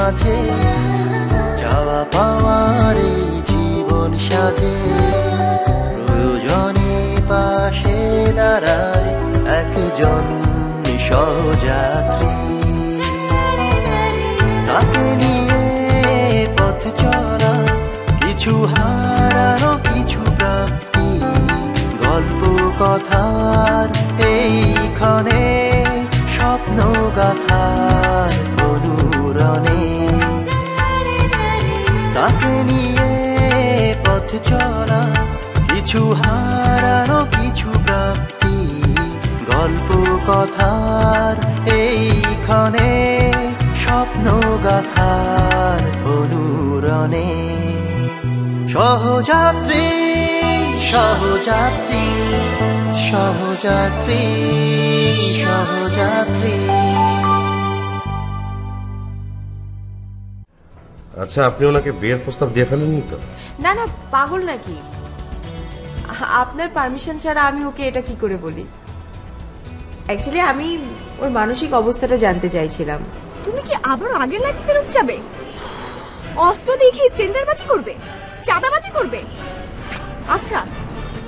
মাঝে চাওয়া পাওয়ার এই জীবন সাজে প্রয়োজনে পাশে দাঁড়ায় একজন সহযাত্রী তাকে নিয়ে পথ চলা কিছু হারানো কিছু প্রাপ্তি গল্প কথার এইখানে স্বপ্ন গাথার অনুরণে তাকে নিয়ে পথ চলা কিছু হারানো কিছু প্রাপ্তি গল্প কথার এইখানে স্বপ্ন গাথার অনুরণে সহযাত্রী সহযাত্রী সহযাত্রী সহযাত্রী। আচ্ছা, আপনি ওনাকে বিয়ের প্রস্তাব দিয়ে ফেলেননি তো? না না, পাগল নাকি? আপনার পারমিশন ছাড়া আমি ওকে এটা কি করে বলি? অ্যাকচুয়ালি আমি ওর মানসিক অবস্থাটা জানতে চাইছিলাম। তুমি কি আবার আগের লাইফে ফেরত যাবে? অস্ত্র দেখে টেন্ডারবাজি করবে, চাঁদাবাজি করবে? আচ্ছা,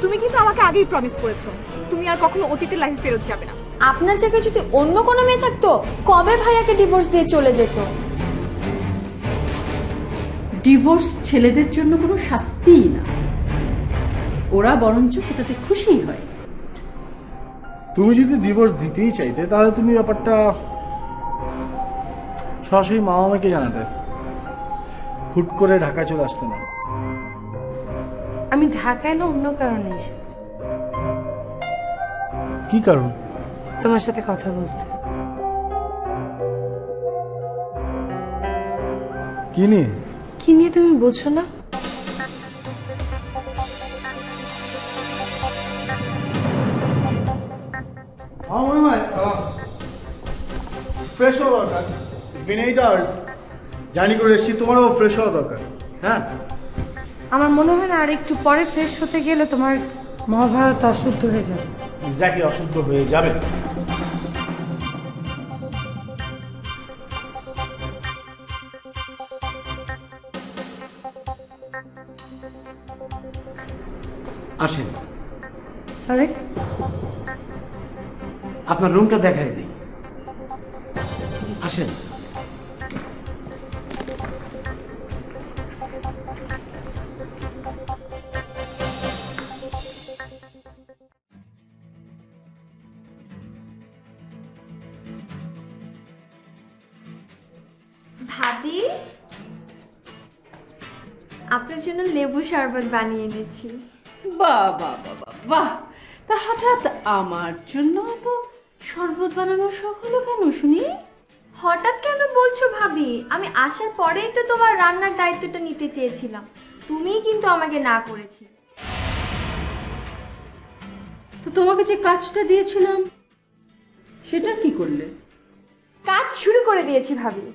তুমি কিন্তু আমাকে আগেই প্রমিস করেছো তুমি আর কখনো অতীতের লাইফে ফেরত যাবে না। আপনার জায়গায় যদি অন্য কোনো মেয়ে থাকতো কবে ভাইয়াকে ডিভোর্স দিয়ে চলে যেত। ডিভোর্স ছেলেদের জন্য কোনো শাস্তিই না, ওরা বরঞ্চ সেটাতে খুশিই হয়। তুমি যদি ডিভোর্স দিতেই চাইতে তাহলে তুমি ব্যাপারটা সরাসরি মা আমাকে জানাতে, হুট করে ঢাকায় চলে আসতে না। আমি ঢাকায় না অন্য কারণে এসেছি। কি কারণ? তোমার সাথে কথা বলতে। কি নিয়ে? কি নিয়ে তুমি বোঝো না? আমার মনে হয় ফ্রেশ হওয়া দরকার। It's been 8 hours জার্নি করে এসেছি, তোমারও ফ্রেশ হওয়া দরকার। হ্যাঁ, আমার মনে হয় না আর একটু পরে ফ্রেশ হতে গেলে তোমার মহাভারত অশুদ্ধ হয়ে যাবে। এক্স্যাক্টলি, অশুদ্ধ হয়ে যাবে। আসেন, সরি, আপনার রুমটা দেখাই দিই। আসেন। ভাবি, আপনার জন্য লেবু শরবত বানিয়ে এনেছি। বাহ বাহ বাহ বাহ, তা হঠাৎ আমার জন্য তো শরবত বানানোর শখ হলো কেন শুনি? হঠাৎ কেন বলছো ভাবি? আমি আসার পরেই তো তোমার রান্নার দায়িত্বটা নিতে চেয়েছিলাম, তুমিই কিন্তু আমাকে না করেছিলে। তো তোমাকে যে কাজটা দিয়েছিলাম সেটা কি করলে? কাজ শুরু করে দিয়েছি ভাবি।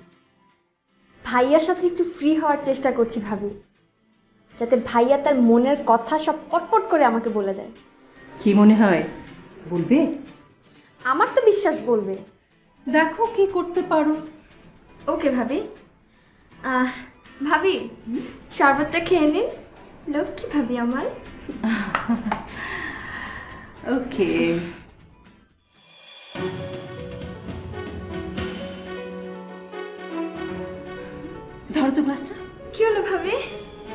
ভাইয়ার সাথে একটু ফ্রি হওয়ার চেষ্টা করছি ভাবি, যাতে ভাইয়া তার মনের কথা সব পটপট করে আমাকে বলে দেয়। কি মনে হয়, বলবে? আমার তো বিশ্বাস বলবে। দেখো কি করতে পারো। ওকে ভাবি। ভাবি, শরবতটা খেয়ে নিন। লক্ষ্মী ভাবি আমার। ওকে। ধরো তো গ্লাসটা। কি হলো ভাবি,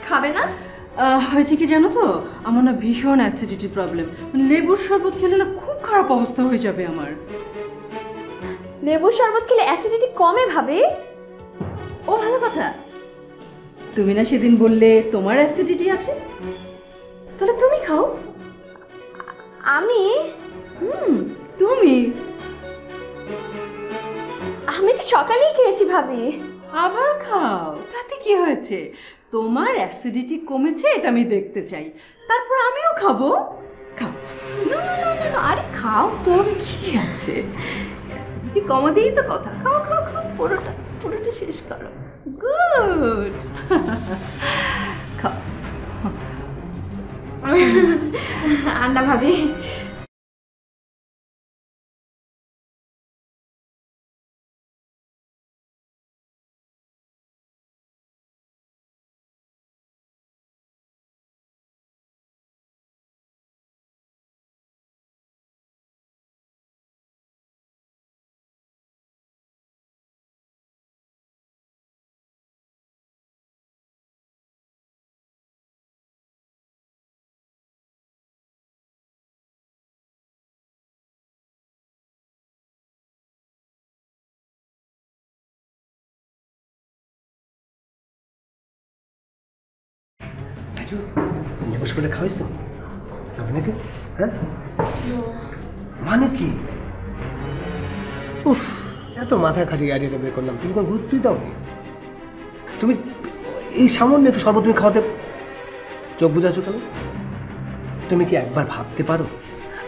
খাবে না? হয়েছে কি জানো তো, আমার না ভীষণ অ্যাসিডিটি প্রবলেম, মানে লেবুর শরবত খেলে না খুব খারাপ অবস্থা হয়ে যাবে আমার। লেবুর শরবত খেলে অ্যাসিডিটি কমে ভাবি। ও ভালো কথা, তুমি না সেদিন বললে তোমার অ্যাসিডিটি আছে, তাহলে তুমি খাও। আমি? তুমি? আমি তো সকালেই খেয়েছি ভাবি। আবার খাও, তাতে কি হয়েছে? তোমার অ্যাসিডিটি কমেছে এটা আমি দেখতে চাই, তারপর আমিও খাবো। খাও। না না না না, আরে খাও তো, কি আছে, অ্যাসিডিটি কমাতেই তো কথা। খাও খাও খাও, পুরোটা পুরোটা শেষ করো। গুড। খাও। আন্না ভাবি। রাজু তুমি বস করে খাওয়াইছো সাবিনাকে? হ্যাঁ, মানে কি? উফ, এত মাথা খাটিয়ে আইডিয়াটা বের করলাম, তুমি কোনো গুরুত্বই দাও নি। তুমি এই সামান্য একটু শরবত তুমি খাওয়াতে চোখ বুঝাচ্ছ কেন? তুমি কি একবার ভাবতে পারো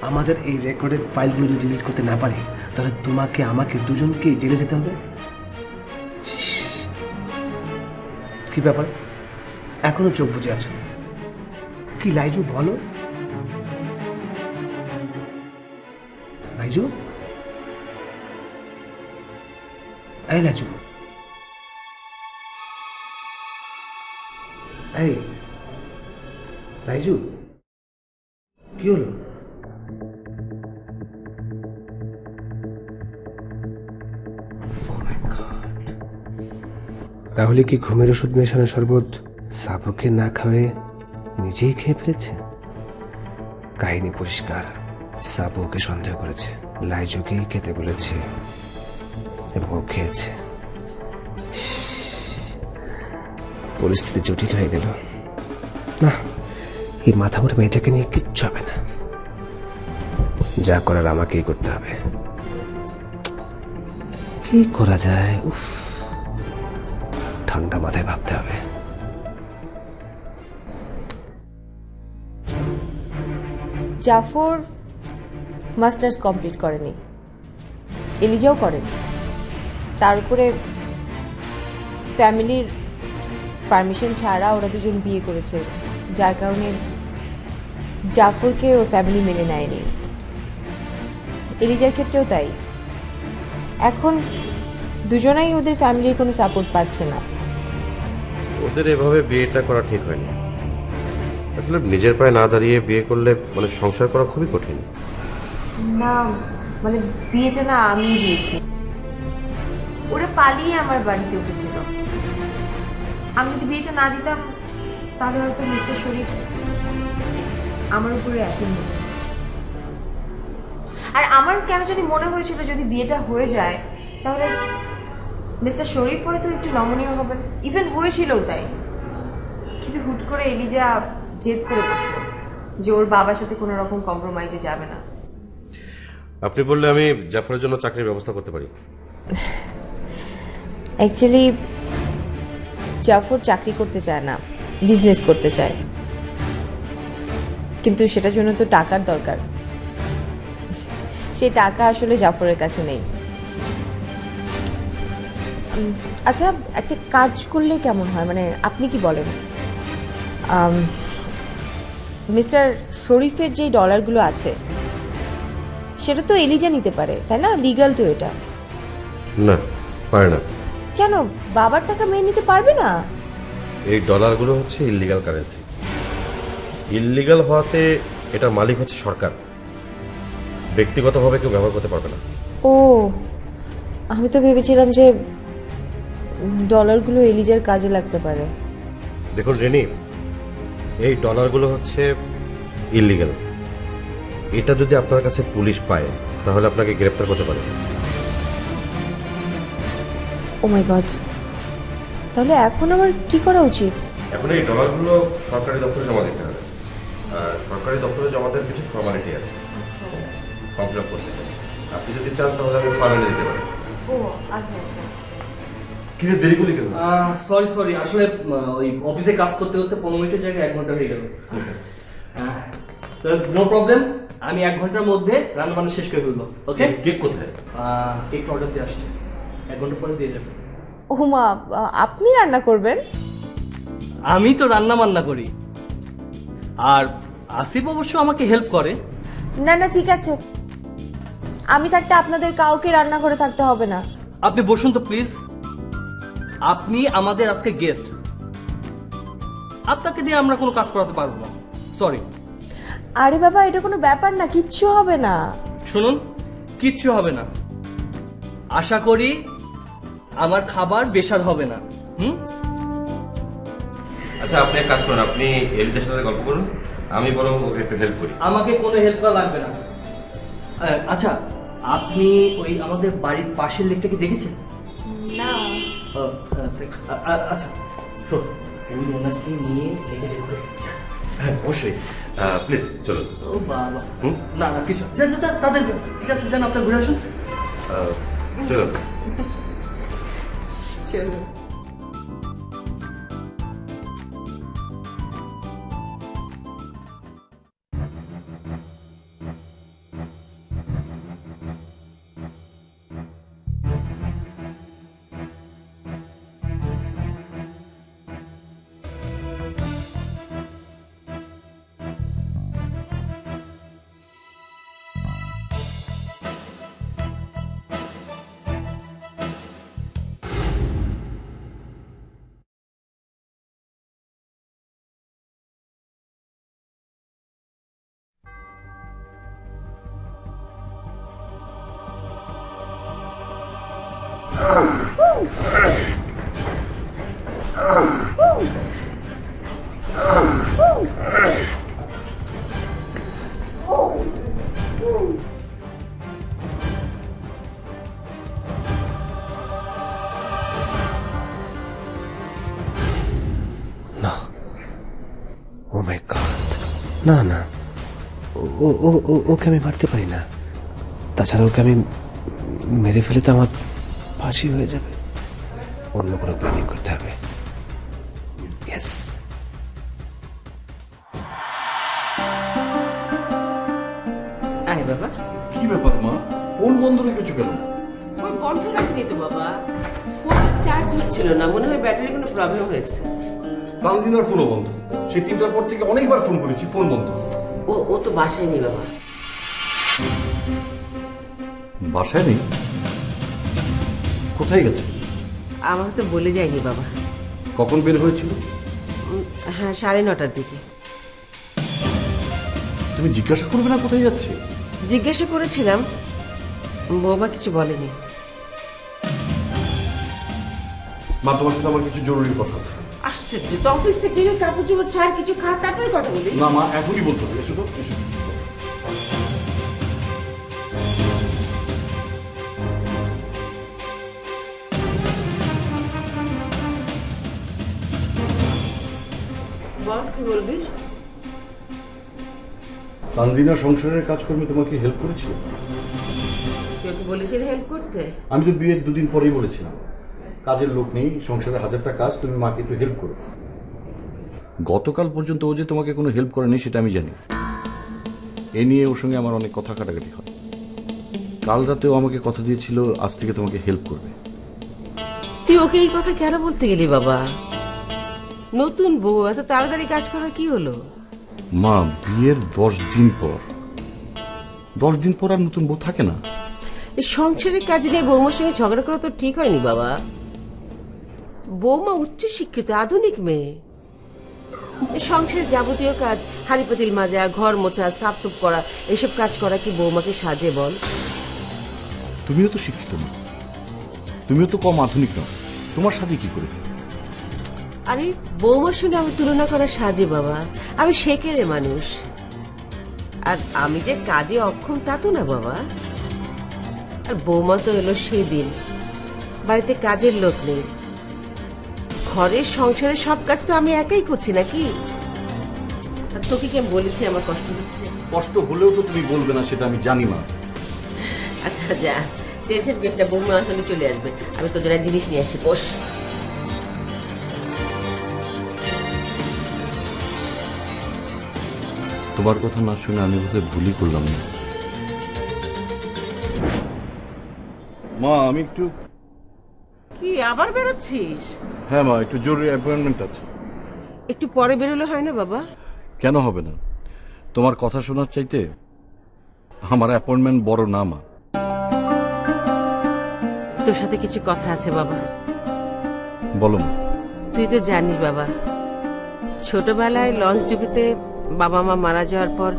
আমাদের এই রেকর্ডেড ফাইলগুলো যদি ডিলিট করতে না পারে তাহলে তোমাকে আমাকে দুজনকে জেলে যেতে হবে? কি ব্যাপার, এখনো চোখ বুঝে আছো? কি লাইজু বলো, লাইজু? এই লাইজু, এই লাইজু, কি হলো? তাহলে কি ঘুমের ওষুধ মেশানো শরবত সাবুকে না খাওয়ে নিজেই খেয়ে ফেলেছে? কাহিনী পরিষ্কার, সাবু ওকে সন্দেহ করেছে, লাইজুকেই খেতে বলেছে এবং ও খেয়েছে। পরিস্থিতি জটিল হয়ে গেল। না, এই মাথামোটা মেয়েটাকে নিয়ে কিচ্ছু হবে না, যা করার আমাকেই করতে হবে। কি করা যায়? উফ, ঠান্ডা মাথায় ভাবতে হবে। জাফর মাস্টার্স কমপ্লিট করেনি, এলিজাও করেনি, তার উপরে ফ্যামিলির পারমিশন ছাড়া ওরা দুজন বিয়ে করেছে, যার কারণে জাফরকে ওর ফ্যামিলি মেনে নেয়নি। এলিজার ক্ষেত্রেও তাই। এখন দুজনাই ওদের ফ্যামিলির কোনো সাপোর্ট পাচ্ছে না। ওদের এভাবে বিয়েটা করা ঠিক হয়নি। আসলে নিজের পায়ে না দাঁড়িয়ে বিয়ে করলে মানে সংসার করা খুবই কঠিন। না মানে বিয়েটা না আমি দিয়েছি, ওরা পালিয়ে আমার বাড়িতে উঠেছিল। আমি যদি বিয়েটা না দিতাম তাহলে হয়তো মিস্টার শরীফ আমার উপরে একই নেই। আর আমার কেন যদি মনে হয়েছিল যদি বিয়েটা হয়ে যায় তাহলে মিস্টার শরীফ হয়তো একটু নমনীয় হবেন, ইভেন হয়েছিলও তাই। কিন্তু হুট করে এলিজা জেদ করে বসলো যে ওর বাবার সাথে কোনো রকম কম্প্রোমাইজে যাবে না। আপনি বললে আমি জাফরের জন্য চাকরির ব্যবস্থা করতে পারি। অ্যাকচুয়ালি জাফর চাকরি করতে চায় না, বিজনেস করতে চায়, কিন্তু সেটার জন্য তো টাকার দরকার। সেই টাকা আসলে জাফরের কাছে নেই। আচ্ছা, একটা কাজ করলে কেমন হয়, মানে আপনি কি বলেন? মিস্টার শরীফের যে ডলারগুলো আছে সেটা তো এলিজা নিতে পারে, তাই না? লিগ্যাল তো এটা। না, পারে না। কেন, বাবার টাকা মেয়ে নিতে পারবে না? এই ডলারগুলো হচ্ছে ইল্লিগাল কারেন্সি। ইল্লিগাল হওয়াতে এটা মালিক হচ্ছে সরকার, ব্যক্তিগতভাবে কেউ ব্যবহার করতে পারবে না। ও, আমি তো ভেবেছিলাম যে ডলারগুলো এলিজার কাজে লাগতে পারে। দেখুন রেনি, এই ডলারগুলো হচ্ছে ইল্লিগাল। এটা যদি আপনার কাছে পুলিশ পায় তাহলে আপনাকে গ্রেফতার করতে পারে। ও মাই গড, তাহলে এখন আমার কি করা উচিত? এখন এই ডলারগুলো সরকারি দপ্তরে জমা দিতে হবে, আর সরকারি দপ্তরে জমা দেওয়ার কিছু ফর্মালিটি আছে, ফর্ম ফিল আপ করতে হবে। আপনি যদি চান তাহলে আমি ফাইনালে দিতে পারি। ও আচ্ছা আচ্ছা। কি রে, দেরি করলি কেন? সরি, আসলে ওই অফিসে কাজ করতে করতে 15 মিনিটের জায়গায় 1 ঘন্টা হয়ে গেল। নো প্রবলেম, আমি 1 ঘন্টার মধ্যে রান্না বান্না শেষ করে ফেলবো। ওকে? কেক কোথায়? কেক অর্ডার দিয়ে আসছে, 1 ঘন্টা পরে দিয়ে যাবে। ও মা, আপনি রান্না করবেন? আমি তো রান্না বান্না করি, আর আসিফ অবশ্য আমাকে হেল্প করে। না না, ঠিক আছে, আমি থাকতে আপনাদের কাউকে রান্না করে থাকতে হবে না। আপনি বসুন তো প্লিজ, আপনি আমাদের আজকে গেস্ট, আপনাকে দিয়ে আমরা কোনো কাজ করাতে পারবো না, সরি। আরে বাবা, এটা কোনো ব্যাপার না, কিচ্ছু হবে না। শুনুন, কিচ্ছু হবে না, আশা করি আমার খাবার বেসাদ হবে না। আচ্ছা, আপনি এক কাজ করুন, আপনি এলিজার সাথে গল্প করুন, আমি বরং ওকে একটু হেল্প করি। আমাকে কোনো হেল্প করা লাগবে না। আচ্ছা, আপনি ওই আমাদের বাড়ির পাশের লেকটা কি দেখেছেন? না। আচ্ছা শোন, ওই ওনাকে নিয়ে লেগে যেতে হ্যাঁ অবশ্যই, প্লিজ চলুন। ও বাবা, না না কিছু, যা যা যা, তাদের যান। ঠিক আছে, যান, আপনার ঘুরে আসুন। চলুন। চলুন। না, ও মাই গড, না না, ওকে আমি মারতে পারি না। তাছাড়া ওকে আমি মেরে ফেলে তো আমার ফাঁসি হয়ে যাবে। অন্য কোনো প্ল্যানিং করতে হবে। ইয়েস। আরে বাবা, কি ব্যাপার মা, ফোন বন্ধ রেখেছো কেন? ফোন বন্ধ রাখনি তো বাবা, ফোন চার্জ হচ্ছিল না, মনে হয় ব্যাটারির কোনো প্রবলেম হয়েছে। তানজিনার ফোনও বন্ধ, সেই 3টার পর থেকে অনেকবার ফোন করেছি, ফোন বন্ধ। ও তো বাসায় নেই বাবা। বাসায় নেই? কোথায় গেছে? আমাকে তো বলে যায়নি বাবা। কখন বের হয়েছিল? হ্যাঁ, 9:30টার দিকে। তুমি জিজ্ঞাসা করবে না কোথায় যাচ্ছে? জিজ্ঞাসা করেছিলাম, বৌমা কিছু বলেনি। মা, তোমার সাথে আমার কিছু জরুরি কথা আছে। আশ্চর্য, তো অফিস থেকে কাপড় চোপড় ছাড় কিছু খা, তারপরে কথা বলি। না মা, এখনই বলতে হবে। এসো তো, এসো। বল, কি বলবি? তানজিনা সংসারের কাজকর্মে তোমাকে হেল্প করেছিল? কেউ কি বলেছিল হেল্প করতে? আমি তো বিয়ের 2 দিন পরেই বলেছিলাম, কাজের লোক নেই, সংসারে 1000টা কাজ, তুমি মাকে একটু হেল্প করো। গতকাল পর্যন্ত ও যে তোমাকে কোনো হেল্প করেনি সেটা আমি জানি। এ নিয়ে ওর সঙ্গে আমার অনেক কথা কাটাকাটি হয়। কাল রাতেও আমাকে কথা দিয়েছিল আজ থেকে তোমাকে হেল্প করবে। তুই ওকে এই কথা কেন বলতে গেলি বাবা? নতুন বউ, এত তাড়াতাড়ি কাজ করার কি হলো? মা, বিয়ের 10 দিন পর, 10 দিন পর আর নতুন বউ থাকে না। এই সংসারের কাজ নিয়ে বৌমার সঙ্গে ঝগড়া করা তো ঠিক হয়নি বাবা। বৌমা উচ্চ শিক্ষিত, আধুনিক মেয়ে। এই সংসারের যাবতীয় কাজ, হাঁড়ি পাতিল মাজা, ঘর মোছা, সাফসুফ করা, এসব কাজ করা কি বৌমাকে সাজে বল? তুমিও তো শিক্ষিত না, তুমিও তো কম আধুনিক না, তোমার সাথে কি করে? আরে বৌমার সঙ্গে আমি তুলনা করা সাজে বাবা, আমি শেখেরে মানুষ। আর আমি যে কাজে অক্ষম তা তো না বাবা। আর বৌমা তো এলো সেদিন, বাড়িতে কাজের লোক নেই, ঘরের সংসারের সব কাজ তো আমি একাই করছি নাকি? আর তোকে কি আমি বলেছি আমার কষ্ট হচ্ছে? কষ্ট হলেও তো তুমি বলবে না, সেটা আমি জানি না। আচ্ছা যা, টেনশন করিস না, বৌমা আসলে চলে আসবে, আমি তোদের এক জিনিস নিয়ে আসি, বস। তোমার কথা না শুনে আমি বোধহয় ভুলই করলাম না। মা, আমি একটু। কি আবার বেরোচ্ছিস? হ্যাঁ মা, একটু জরুরি অ্যাপয়েন্টমেন্ট আছে। একটু পরে বেরোলে হয় না বাবা? কেন হবে না? তোমার কথা শোনার চাইতে আমার অ্যাপয়েন্টমেন্ট বড় না মা। তোর সাথে কিছু কথা আছে বাবা। বলো মা। তুই তো জানিস বাবা, ছোটবেলায় লঞ্চ ডুবিতে বাবা মা মারা যাওয়ার পর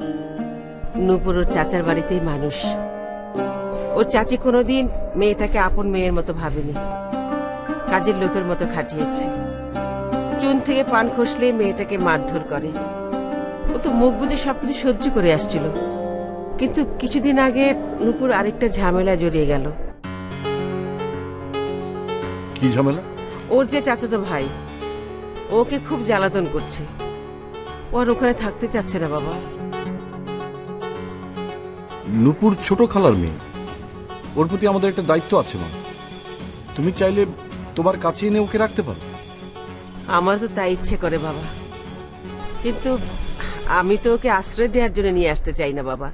নূপুর ওর চাচার বাড়িতেই মানুষ। ওর চাচি কোনোদিন মেয়েটাকে আপন মেয়ের মতো ভাবেনি, কাজের লোকের মতো খাটিয়েছে। চুন থেকে পান খসলে মেয়েটাকে মারধর করে। ও তো মুখ বুজে সবকিছু সহ্য করে আসছিল, কিন্তু কিছুদিন আগে নূপুর আরেকটা ঝামেলা জড়িয়ে গেল। কি ঝামেলা? ওর যে চাচাতো ভাই ওকে খুব জ্বালাতন করছে। ও আর ওখানে থাকতে চাচ্ছে না বাবা। নূপুর ছোট খালার মেয়ে, ওর প্রতি আমাদের একটা দায়িত্ব আছে মা। তুমি চাইলে তোমার কাছে এনে ওকে রাখতে পারো। আমার তো তাই ইচ্ছে করে বাবা, কিন্তু আমি তো ওকে আশ্রয় দেওয়ার জন্য নিয়ে আসতে চাই না বাবা।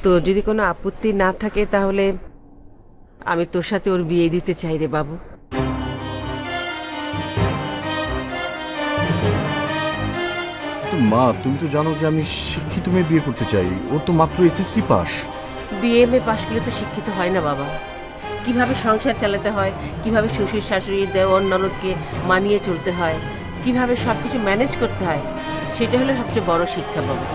তোর যদি কোনো আপত্তি না থাকে তাহলে আমি তোর সাথে ওর বিয়ে দিতে চাই রে বাবু। মা তুমি তো জানো যে আমি শিক্ষিত মেয়ে বিয়ে করতে চাই। ও তো মাত্র এসএসসি পাস। বিএমএ পাশ করলে তো শিক্ষিত হয় না বাবা। কিভাবে সংসার চালাতে হয়, কিভাবে শ্বশুর শাশুড়ি দেওয়ার ননদকে মানিয়ে চলতে হয়, কিভাবে সবকিছু ম্যানেজ করতে হয়, সেটা হলো সবচেয়ে বড় শিক্ষা বাবা।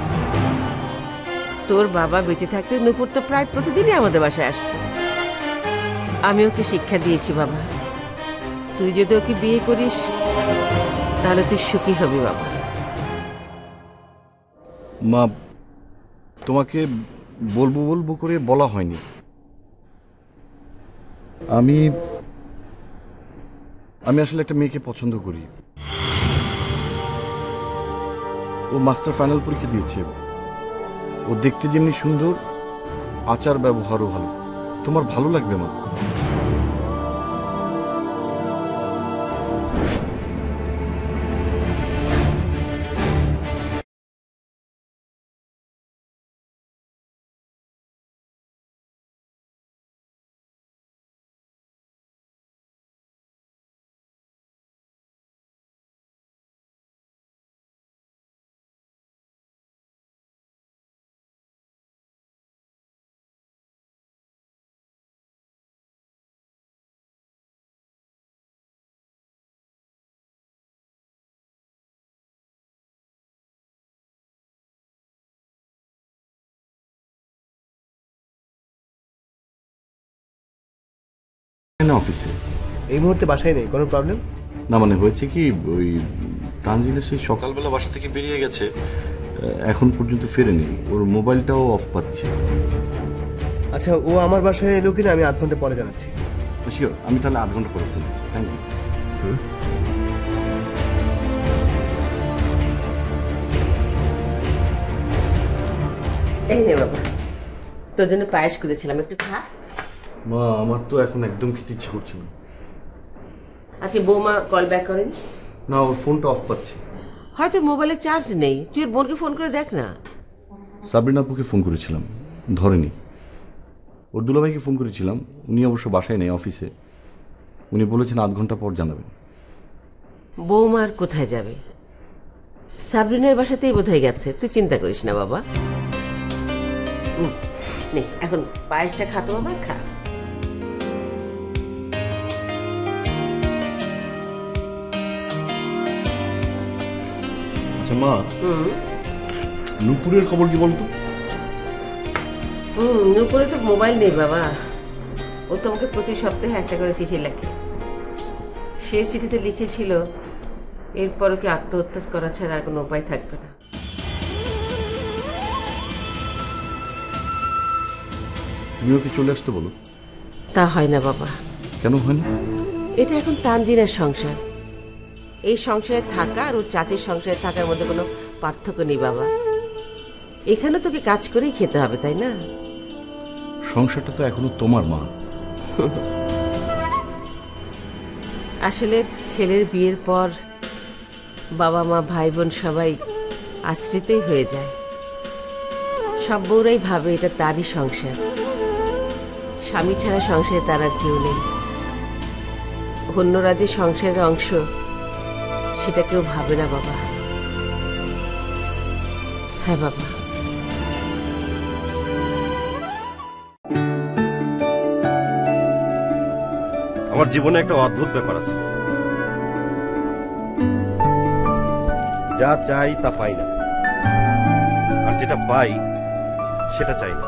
তোর বাবা বেঁচে থাকতে নূপুর তো প্রায় প্রতিদিনই আমাদের বাসায় আসতো। আমি ওকে শিক্ষা দিয়েছি বাবা। তুই যদি ওকে বিয়ে করিস তাহলে তুই সুখী হবি বাবা। মা তোমাকে বলবো বলবো করে বলা হয়নি। আমি আসলে একটা মেয়েকে পছন্দ করি। ও মাস্টার ফাইনাল পরীক্ষা দিয়েছে। ও দেখতে যেমনি সুন্দর, আচার ব্যবহারও ভালো। তোমার ভালো লাগবে মা। অফিসে এই মুহূর্তে বাসায় নেই, কোনো প্রবলেম? না মানে হয়েছে কি, ওই তানজিলা সেই সকালবেলা বাসা থেকে বেরিয়ে গেছে, এখন পর্যন্ত ফেরেনি। ওর মোবাইলটাও অফ পাচ্ছে। আচ্ছা, ও আমার বাসায় এলো কিনা আমি 8 ঘন্টা পরে জানাচ্ছি। শিওর, আমি তাহলে 8 ঘন্টা পরে ফোন দিচ্ছি। Thank you. এই নে বাবা, তোর জন্য পায়েস করেছিলাম, একটু খা। মা আমার তো এখন একদম খেতে ইচ্ছে করছে না। আচ্ছা, বৌমা কল ব্যাক করেনি? না, ওর ফোনটা অফ পাচ্ছে। হয়তো মোবাইলে চার্জ নেই। তুই ওর বোনকে ফোন করে দেখ না। সাবরিনা আপুকে ফোন করেছিলাম, ধরেনি। ওর দুলাভাইকে ফোন করেছিলাম, উনি অবশ্য বাসায় নেই, অফিসে। উনি বলেছেন 8 ঘন্টা পর জানাবেন। বৌমা আর কোথায় যাবে? সাবরিনার বাসাতেই বোধহয় গেছে। তুই চিন্তা করিস না বাবা। নে এখন পায়েসটা খাতো বাবা, খা। আচ্ছা মা, নূপুরের খবর কি বলতো? নূপুরে তো মোবাইল নেই বাবা। ও তোমাকে প্রতি সপ্তাহে একটা করে চিঠি লেখে। সে চিঠিতে লিখেছিল এরপর ওকে আত্মহত্যা করা ছাড়া আর কোনো উপায় থাকবে না। তুমি ওকে চলে আসতে বলো। তা হয় না বাবা। কেন হয় না? এটা এখন তানজিনের সংসার। এই সংসারে থাকা আর ওর চাচির সংসারে থাকার মধ্যে কোনো পার্থক্য নেই বাবা। এখানে তোকে কাজ করেই খেতে হবে, তাই না? সংসারটা তো এখনো তোমার মা। আসলে ছেলের বিয়ের পর বাবা মা ভাই বোন সবাই আশ্রিতই হয়ে যায়। সব বউরাই ভাবে এটা তারই সংসার। স্বামী ছাড়া সংসারে তার আর কেউ নেই। অন্যরা যে সংসারের অংশ সেটা কেউ ভাবে না বাবা। হ্যাঁ বাবা। আমার জীবনে একটা অদ্ভুত ব্যাপার আছে, যা চাই তা পাই না, আর যেটা পাই সেটা চাই না।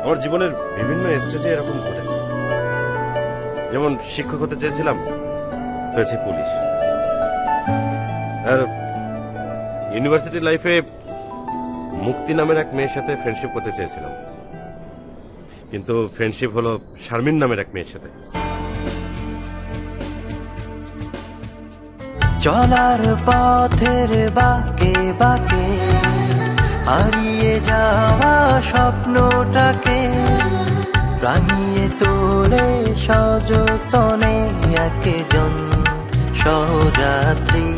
আমার জীবনের বিভিন্ন স্টেজে এরকম ঘটেছে। যেমন শিক্ষক হতে চেয়েছিলাম, হয়েছে পুলিশ। আর ইউনিভার্সিটি লাইফে মুক্তি নামের এক মেয়ের সাথে ফ্রেন্ডশিপ করতে চেয়েছিলাম, কিন্তু ফ্রেন্ডশিপ হলো শারমিন নামের এক মেয়ের সাথে। চলার পথের বাঁকে বাঁকে হারিয়ে যাওয়া স্বপ্নটাকে রাঙিয়ে তোলে সযতনে একজন সহযাত্রী।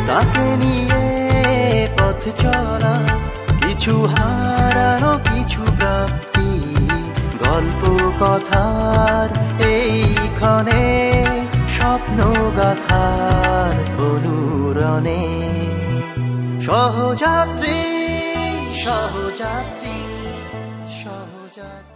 তাকে নিয়ে পথ চলা, কিছু হারানো কিছু প্রাপ্তি, গল্প কথার এইখানে স্বপ্ন গাথার অনুরণে। সহযাত্রী সহযাত্রী সহযাত্রী।